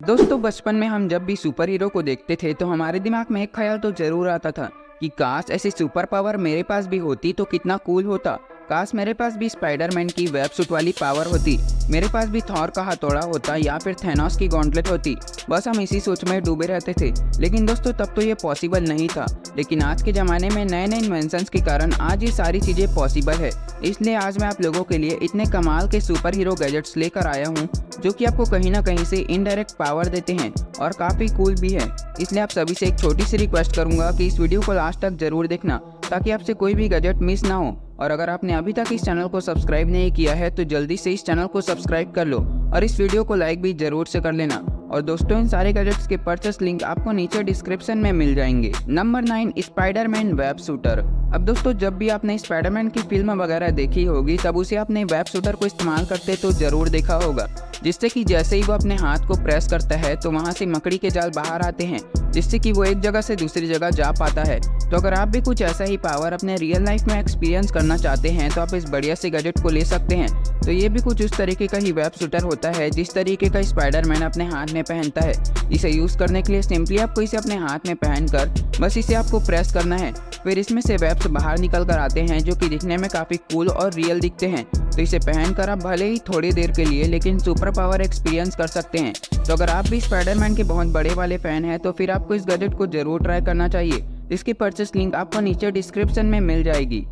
दोस्तों बचपन में हम जब भी सुपर हीरो को देखते थे तो हमारे दिमाग में एक ख्याल तो जरूर आता था कि काश ऐसी सुपर पावर मेरे पास भी होती तो कितना कूल होता। काश मेरे पास भी स्पाइडरमैन की वेब सूट वाली पावर होती, मेरे पास भी थॉर का हथौड़ा होता या फिर थैनोस की गॉन्टलेट होती। बस हम इसी सोच में डूबे रहते थे। लेकिन दोस्तों तब तो ये पॉसिबल नहीं था, लेकिन आज के ज़माने में नए नए इन्वेंशंस के कारण आज ये सारी चीज़ें पॉसिबल है। इसलिए आज मैं आप लोगों के लिए इतने कमाल के सुपर हीरो गैजेट्स लेकर आया हूँ जो कि आपको कहीं ना कहीं से इनडायरेक्ट पावर देते हैं और काफ़ी कूल भी है। इसलिए आप सभी से एक छोटी सी रिक्वेस्ट करूंगा कि इस वीडियो को लास्ट तक जरूर देखना ताकि आपसे कोई भी गैजेट मिस ना हो। और अगर आपने अभी तक इस चैनल को सब्सक्राइब नहीं किया है तो जल्दी से इस चैनल को सब्सक्राइब कर लो और इस वीडियो को लाइक भी जरूर से कर लेना। और दोस्तों इन सारे गैजेट्स के परचेस लिंक आपको नीचे डिस्क्रिप्शन में मिल जाएंगे। Number 9, Spiderman web shooter. अब दोस्तों जब भी आपने स्पाइडरमैन की फिल्म वगैरह देखी होगी तब उसे अपने वेब शूटर को इस्तेमाल करते तो जरूर देखा होगा, जिससे कि जैसे ही वो अपने हाथ को प्रेस करता है तो वहाँ से मकड़ी के जाल बाहर आते हैं, जिससे कि वो एक जगह से दूसरी जगह जा पाता है। तो अगर आप भी कुछ ऐसा ही पावर अपने रियल लाइफ में एक्सपीरियंस करना चाहते हैं तो आप इस बढ़िया से गैजेट को ले सकते हैं। तो ये भी कुछ उस तरीके का ही वेब शूटर होता है जिस तरीके का स्पाइडरमैन अपने हाथ में पहनता है। इसे यूज़ करने के लिए सिंपली आपको इसे अपने हाथ में पहनकर बस इसे आपको प्रेस करना है, फिर इसमें से वेब्स बाहर निकल कर आते हैं जो कि दिखने में काफ़ी कूल और रियल दिखते हैं। तो इसे पहनकर आप भले ही थोड़ी देर के लिए लेकिन सुपर पावर एक्सपीरियंस कर सकते हैं। तो अगर आप भी स्पाइडरमैन के बहुत बड़े वाले फैन हैं तो फिर आपको इस गैजेट को जरूर ट्राई करना चाहिए। इसकी परचेस लिंक आपको नीचे डिस्क्रिप्शन में मिल जाएगी।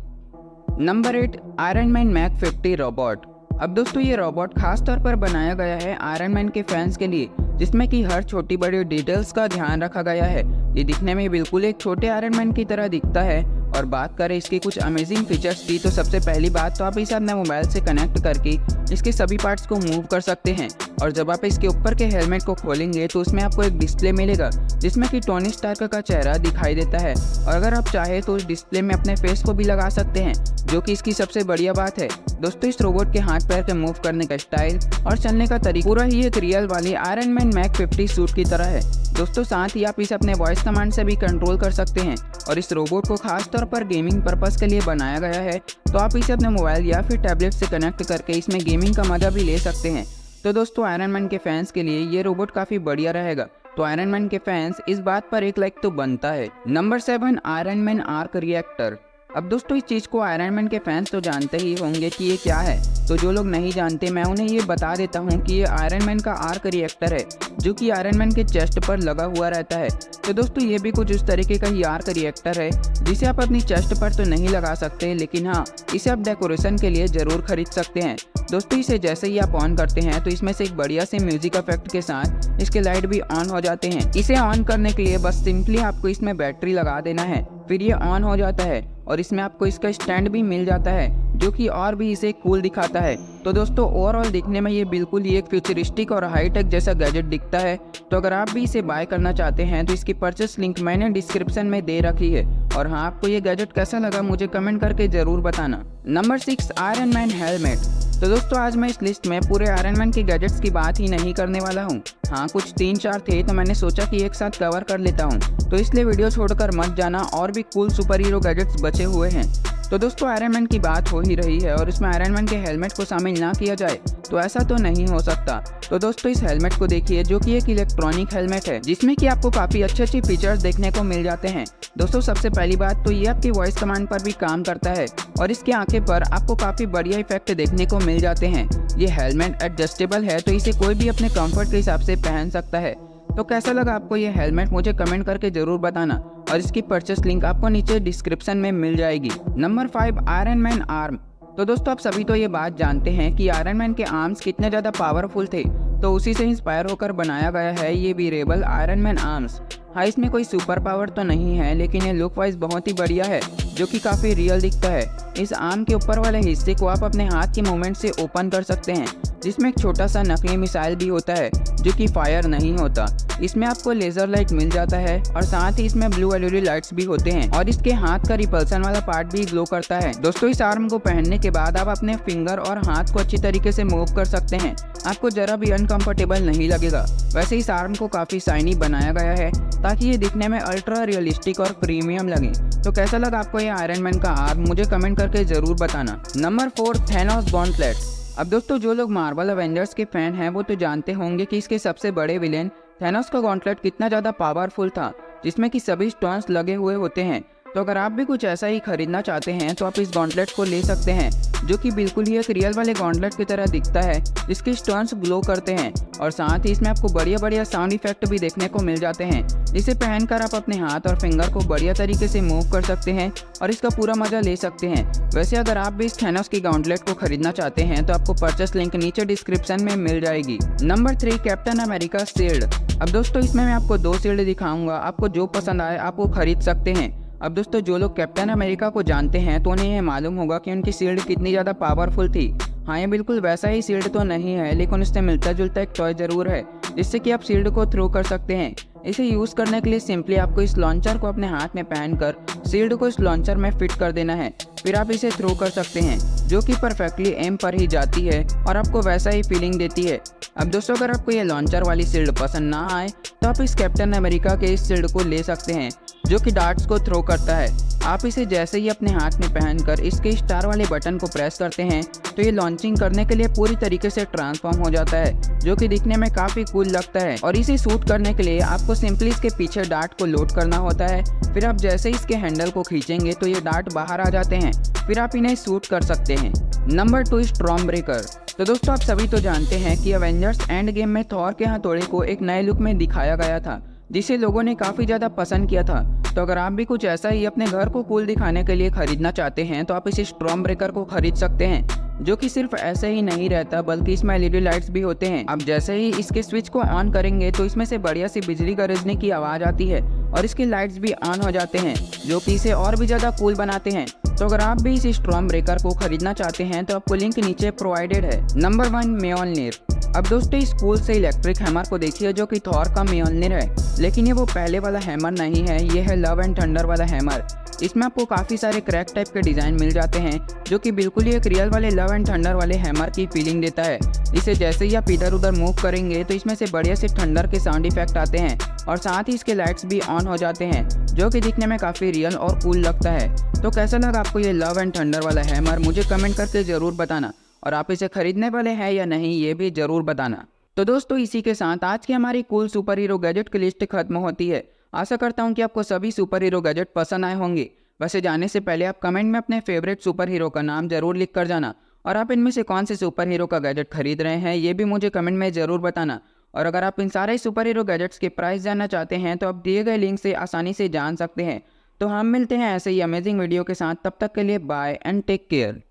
Number 8, Iron Man Mark 50 robot. अब दोस्तों ये रोबोट खास तौर पर बनाया गया है आयरन मैन के फैंस के लिए, जिसमें कि हर छोटी बड़ी डिटेल्स का ध्यान रखा गया है। ये दिखने में बिल्कुल एक छोटे आयरन मैन की तरह दिखता है। और बात करें इसकी कुछ अमेजिंग फीचर्स की तो सबसे पहली बात तो आप इसे अपने मोबाइल से कनेक्ट करके इसके सभी पार्ट्स को मूव कर सकते हैं। और जब आप इसके ऊपर के हेलमेट को खोलेंगे तो उसमें आपको एक डिस्प्ले मिलेगा जिसमें कि टोनी स्टार्क का चेहरा दिखाई देता है। और अगर आप चाहे तो उस डिस्प्ले में अपने फेस को भी लगा सकते हैं, जो कि इसकी सबसे बढ़िया बात है। दोस्तों इस रोबोट के हाथ पैर के मूव करने का स्टाइल और चलने का तरीका पूरा ही एक रियल वाली आयरन मैन मैक 50 सूट की तरह है। दोस्तों साथ ही आप इसे अपने वॉइस कमांड से भी कंट्रोल कर सकते हैं। और इस रोबोट को खास तौर पर गेमिंग पर्पस के लिए बनाया गया है, तो आप इसे अपने मोबाइल या फिर टैबलेट से कनेक्ट करके इसमें गेमिंग का मजा भी ले सकते हैं। तो दोस्तों आयरन मैन के फैंस के लिए ये रोबोट काफ़ी बढ़िया रहेगा। तो आयरन मैन के फैंस इस बात पर एक लाइक तो बनता है। Number 7, iron man arc reactor. अब दोस्तों इस चीज़ को आयरन मैन के फैंस तो जानते ही होंगे कि ये क्या है। तो जो लोग नहीं जानते मैं उन्हें ये बता देता हूँ कि ये आयरन मैन का आर्क रिएक्टर है जो कि आयरन मैन के चेस्ट पर लगा हुआ रहता है। तो दोस्तों ये भी कुछ उस तरीके का ही आर्क रिएक्टर है जिसे आप अपनी चेस्ट पर तो नहीं लगा सकते, लेकिन हाँ इसे आप डेकोरेशन के लिए ज़रूर खरीद सकते हैं। दोस्तों इसे जैसे ही आप ऑन करते हैं तो इसमें से एक बढ़िया से म्यूजिक इफेक्ट के साथ इसके लाइट भी ऑन हो जाते हैं। इसे ऑन करने के लिए बस सिंपली आपको इसमें बैटरी लगा देना है, फिर ये ऑन हो जाता है और इसमें आपको इसका स्टैंड भी मिल जाता है जो कि और भी इसे कूल दिखाता है। तो दोस्तों ओवरऑल दिखने में ये बिल्कुल ही एक फ्यूचरिस्टिक और हाईटेक जैसा गैजेट दिखता है। तो अगर आप भी इसे बाय करना चाहते हैं तो इसकी परचेस लिंक मैंने डिस्क्रिप्शन में दे रखी है। और हाँ आपको ये गैजेट कैसा लगा मुझे कमेंट करके ज़रूर बताना। Number 6, iron man helmet. तो दोस्तों आज मैं इस लिस्ट में पूरे आयरन मैन के गैजेट्स की बात ही नहीं करने वाला हूँ। हाँ कुछ 3-4 थे तो मैंने सोचा कि एक साथ कवर कर लेता हूँ, तो इसलिए वीडियो छोड़कर मत जाना, और भी कूल सुपर हीरो गैजेट्स बचे हुए हैं। तो दोस्तों आयरन मैन की बात हो ही रही है और इसमें आयरन मैन के हेलमेट को शामिल ना किया जाए तो ऐसा तो नहीं हो सकता। तो दोस्तों इस हेलमेट को देखिए जो कि एक इलेक्ट्रॉनिक हेलमेट है जिसमें कि आपको काफ़ी अच्छे फीचर्स देखने को मिल जाते हैं। दोस्तों सबसे पहली बात तो ये आपकी वॉइस कमांड पर भी काम करता है और इसके आंखें पर आपको काफ़ी बढ़िया इफेक्ट देखने को मिल जाते हैं। ये हेलमेट एडजस्टेबल है तो इसे कोई भी अपने कंफर्ट के हिसाब से पहन सकता है। तो कैसा लगा आपको ये हेलमेट मुझे कमेंट करके ज़रूर बताना और इसकी परचेस लिंक आपको नीचे डिस्क्रिप्शन में मिल जाएगी। Number 5, iron man arm. तो दोस्तों आप सभी तो ये बात जानते हैं कि आयरन मैन के आर्म्स कितने ज़्यादा पावरफुल थे, तो उसी से इंस्पायर होकर बनाया गया है ये वेरिएबल आयरन मैन आर्म्स। हाँ इसमें कोई सुपर पावर तो नहीं है, लेकिन ये लुक वाइज बहुत ही बढ़िया है जो कि काफ़ी रियल दिखता है। इस आर्म के ऊपर वाले हिस्से को आप अपने हाथ के मूवमेंट से ओपन कर सकते हैं, जिसमें एक छोटा सा नकली मिसाइल भी होता है जो कि फायर नहीं होता। इसमें आपको लेजर लाइट मिल जाता है और साथ ही इसमें ब्लू एलईडी लाइट्स भी होते हैं और इसके हाथ का रिपल्सन वाला पार्ट भी ग्लो करता है। दोस्तों इस आर्म को पहनने के बाद आप अपने फिंगर और हाथ को अच्छी तरीके से मूव कर सकते हैं, आपको जरा भी अनकंफर्टेबल नहीं लगेगा। वैसे इस आर्म को काफ़ी शाइनी बनाया गया है ताकि ये दिखने में अल्ट्रा रियलिस्टिक और प्रीमियम लगे। तो कैसा लगा आपको ये आयरन मैन का आर्म मुझे कमेंट करके ज़रूर बताना। Number 4, Thanos gauntlet. अब दोस्तों जो लोग मार्वल एवेंजर्स के फैन हैं वो तो जानते होंगे कि इसके सबसे बड़े विलेन थैनोस का गॉन्टलेट कितना ज़्यादा पावरफुल था, जिसमें कि सभी स्टोन्स लगे हुए होते हैं। तो अगर आप भी कुछ ऐसा ही खरीदना चाहते हैं तो आप इस गॉन्टलेट को ले सकते हैं, जो कि बिल्कुल ही एक रियल वाले गॉन्टलेट की तरह दिखता है, जिसके स्टोन्स ग्लो करते हैं और साथ ही इसमें आपको बढ़िया बढ़िया साउंड इफेक्ट भी देखने को मिल जाते हैं। इसे पहनकर आप अपने हाथ और फिंगर को बढ़िया तरीके से मूव कर सकते हैं और इसका पूरा मजा ले सकते हैं। वैसे अगर आप भी इस थैनोस की गॉन्टलेट को खरीदना चाहते हैं तो आपको परचेस लिंक नीचे डिस्क्रिप्शन में मिल जाएगी। Number 3, captain America shield. अब दोस्तों इसमें मैं आपको 2 शील्ड दिखाऊंगा, आपको जो पसंद आए आप वो खरीद सकते हैं। अब दोस्तों जो लोग कैप्टन अमेरिका को जानते हैं तो उन्हें यह मालूम होगा कि उनकी शील्ड कितनी ज़्यादा पावरफुल थी। हाँ, ये बिल्कुल वैसा ही शील्ड तो नहीं है, लेकिन उससे मिलता जुलता एक टॉय ज़रूर है, जिससे कि आप शील्ड को थ्रो कर सकते हैं। इसे यूज़ करने के लिए सिंपली आपको इस लॉन्चर को अपने हाथ में पहनकर शील्ड को इस लॉन्चर में फिट कर देना है, फिर आप इसे थ्रो कर सकते हैं, जो कि परफेक्टली एम पर ही जाती है और आपको वैसा ही फीलिंग देती है। अब दोस्तों अगर आपको ये लॉन्चर वाली शील्ड पसंद ना आए तो आप इस कैप्टन अमेरिका के इस शील्ड को ले सकते हैं, जो कि डार्ट्स को थ्रो करता है। आप इसे जैसे ही अपने हाथ में पहनकर इसके स्टार वाले बटन को प्रेस करते हैं तो ये लॉन्चिंग करने के लिए पूरी तरीके से ट्रांसफॉर्म हो जाता है, जो कि दिखने में काफ़ी कूल लगता है। और इसे शूट करने के लिए आपको सिंपली इसके पीछे डार्ट को लोड करना होता है, फिर आप जैसे ही इसके हैंडल को खींचेंगे तो ये डार्ट बाहर आ जाते हैं, फिर आप इन्हें शूट कर सकते हैं। Number 2, storm breaker. तो दोस्तों आप सभी तो जानते हैं कि एवेंजर्स एंड गेम में थॉर के हथौड़े को एक नए लुक में दिखाया गया था, जिसे लोगों ने काफ़ी ज़्यादा पसंद किया था। तो अगर आप भी कुछ ऐसा ही अपने घर को कूल दिखाने के लिए खरीदना चाहते हैं तो आप इस स्टॉर्म ब्रेकर को खरीद सकते हैं, जो कि सिर्फ ऐसे ही नहीं रहता बल्कि इसमें एलईडी लाइट्स भी होते हैं। आप जैसे ही इसके स्विच को ऑन करेंगे तो इसमें से बढ़िया सी बिजली गरजने की आवाज़ आती है और इसके लाइट्स भी ऑन हो जाते हैं, जो कि इसे और भी ज़्यादा कूल बनाते हैं। तो अगर आप भी इस स्टॉर्म ब्रेकर को खरीदना चाहते हैं तो आपको लिंक नीचे प्रोवाइडेड है। नंबर 1, म्योलनिर। अब दोस्तों इस स्कूल से इलेक्ट्रिक हैमर को देखिए, जो कि थॉर का म्योलनिर है, लेकिन ये वो पहले वाला हैमर नहीं है, ये है लव एंड थंडर वाला हैमर। इसमें आपको काफ़ी सारे क्रैक टाइप के डिज़ाइन मिल जाते हैं, जो कि बिल्कुल ही एक रियल वाले लव एंड थंडर वाले हैमर की फीलिंग देता है। इसे जैसे ही आप इधर उधर मूव करेंगे तो इसमें से बढ़िया से थंडर के साउंड इफेक्ट आते हैं और साथ ही इसके लाइट्स भी ऑन हो जाते हैं, जो कि दिखने में काफ़ी रियल और कूल लगता है। तो कैसा लगा आपको ये लव एंड थंडर वाला हैमर, मुझे कमेंट करके ज़रूर बताना, और आप इसे खरीदने वाले हैं या नहीं ये भी ज़रूर बताना। तो दोस्तों इसी के साथ आज की हमारी कूल सुपर हीरो गैजेट की लिस्ट खत्म होती है। आशा करता हूँ कि आपको सभी सुपर हीरो गैजेट पसंद आए होंगे। वैसे जाने से पहले आप कमेंट में अपने फेवरेट सुपर हीरो का नाम जरूर लिख कर जाना, और आप इनमें से कौन से सुपर हीरो का गैजेट खरीद रहे हैं ये भी मुझे कमेंट में ज़रूर बताना। और अगर आप इन सारे सुपर हीरो गैजेट्स के प्राइस जानना चाहते हैं तो आप दिए गए लिंक से आसानी से जान सकते हैं। तो हम मिलते हैं ऐसे ही अमेजिंग वीडियो के साथ, तब तक के लिए बाय एंड टेक केयर।